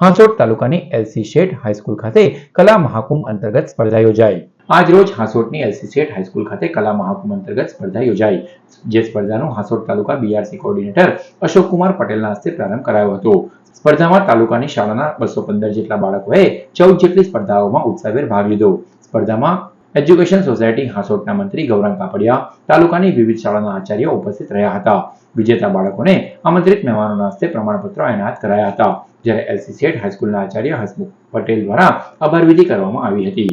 હાંસોટ તાલુકાની એલસી શેઠ હાઈસ્કૂલ ખાતે કલા મહાકુંભ અંતર્ગત સ્પર્ધા યોજાઈ। આજ રોજ હાંસોટની એલસી શેઠ હાઈસ્કૂલ ખાતે કલા મહાકુંભ અંતર્ગત સ્પર્ધા યોજાઈ, જે સ્પર્ધાનું હાંસોટ તાલુકા બીઆરસી કોઓર્ડિનેટર અશોક કુમાર પટેલના હસ્તે પ્રારંભ કરાયો હતો। સ્પર્ધામાં તાલુકાની શાળાના 215 જેટલા બાળકોએ 14 જેટલી સ્પર્ધાઓમાં ઉત્સાહભેર ભાગ લીધો। સ્પર્ધામાં એજ્યુકેશન સોસાયટી હાંસોટના મંત્રી ગૌરાંગ કાપડિયા, તાલુકાની વિવિધ શાળાના આચાર્યો ઉપસ્થિત રહ્યા હતા। વિજેતા બાળકોને આમંત્રિત મહેમાનોના હસ્તે પ્રમાણપત્રો એનાયત કરાયા હતા, જ્યારે એલસી શેઠ હાઈસ્કૂલના આચાર્ય હસમુખ પટેલ દ્વારા આભાર વિધિ કરવામાં આવી હતી।